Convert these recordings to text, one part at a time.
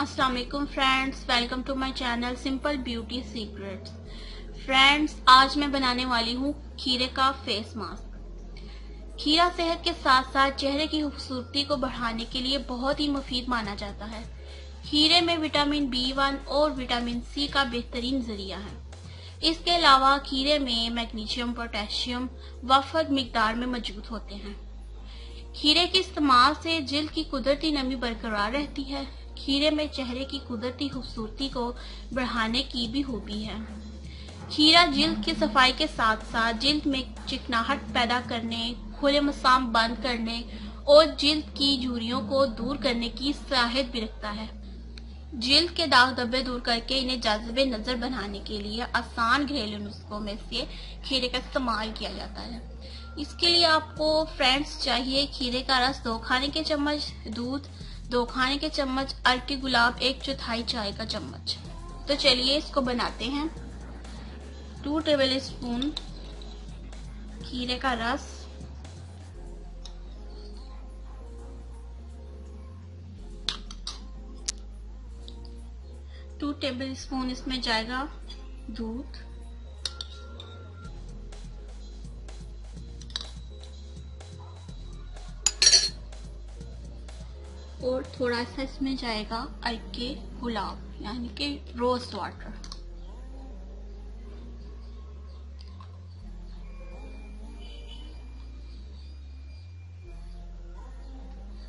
अस्सलाम वालेकुम friends, welcome to my channel simple beauty secrets. Friends, आज मैं बनाने वाली हूँ खीरे का फेस मास्क। खीरा सेहत के साथ साथ चेहरे की खूबसूरती को बढ़ाने के लिए बहुत ही मुफीद माना जाता है। खीरे में विटामिन B1 और विटामिन C का बेहतरीन जरिया है। इसके अलावा खीरे में मैग्नीशियम, पोटेशियम वफद मिकदार में मौजूद होते हैं। खीरे के इस्तेमाल से जिल्द की कुदरती नमी बरकरार रहती है। खीरे में चेहरे की कुदरती खूबसूरती को बढ़ाने की भी खूबी है। खीरा जिल्द की सफाई के साथ साथ जिल्द में चिकनाहट पैदा करने, खुले मसाम बंद करने और जिल्द की झुर्रियों को दूर करने की सलाहियत भी रखता है। जिल्द के दाग धब्बे दूर करके इन्हें जाज़िबे नजर बनाने के लिए आसान घरेलू नुस्खों में से खीरे का इस्तेमाल किया जाता है। इसके लिए आपको फ्रेंड्स चाहिए खीरे का रस 2 खाने के चम्मच, दूध 2 खाने के चम्मच, अर्के गुलाब 1/4 चाय का चम्मच। तो चलिए इसको बनाते हैं। 2 टेबल स्पून खीरे का रस, 2 टेबल स्पून इसमें जाएगा दूध, और थोड़ा सा इसमें जाएगा अर्के गुलाब यानी कि रोज वाटर।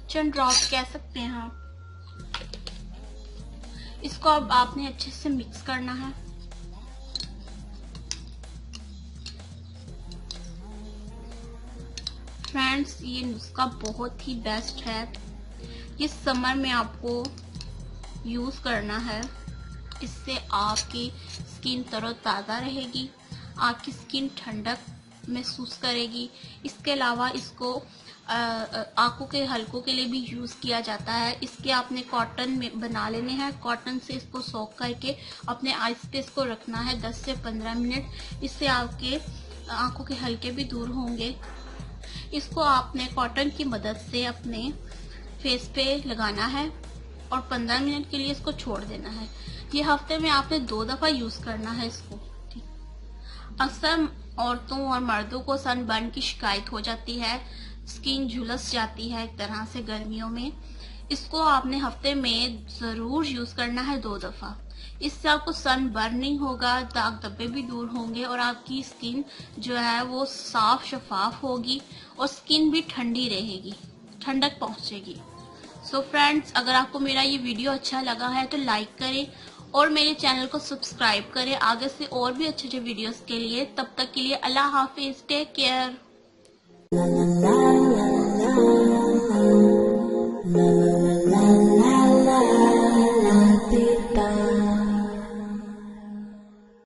चंद ड्रॉप कह सकते हैं आप। इसको अब आपने अच्छे से मिक्स करना है। फ्रेंड्स, ये नुस्खा बहुत ही बेस्ट है। इस समर में आपको यूज करना है। इससे आपकी स्किन तरोताजा रहेगी, आपकी स्किन ठंडक महसूस करेगी। इसके अलावा इसको आंखों के हलकों के लिए भी यूज किया जाता है। इसके आपने कॉटन में बना लेने हैं। कॉटन से इसको सोक करके अपने आईज पे इसको रखना है 10 से 15 मिनट। इससे आपके आंखों के हलके भी दूर होंगे। इसको आपने कॉटन की मदद से अपने फेस पे लगाना है और 15 मिनट के लिए इसको छोड़ देना है। ये हफ्ते में आपने 2 दफा यूज करना है इसको। अक्सर औरतों और मर्दों को सनबर्न की शिकायत हो जाती है, स्किन झुलस जाती है एक तरह से गर्मियों में। इसको आपने हफ्ते में जरूर यूज करना है 2 दफा। इससे आपको सनबर्न नहीं होगा, दाग धब्बे भी दूर होंगे और आपकी स्किन जो है वो साफ शफाफ होगी और स्किन भी ठंडी रहेगी, ठंडक पहुंचेगी। सो फ्रेंड्स, अगर आपको मेरा ये वीडियो अच्छा लगा है तो लाइक करें और मेरे चैनल को सब्सक्राइब करें आगे से और भी अच्छे अच्छे वीडियोस के लिए। तब तक के लिए अल्लाह हाफिज, टेक केयर।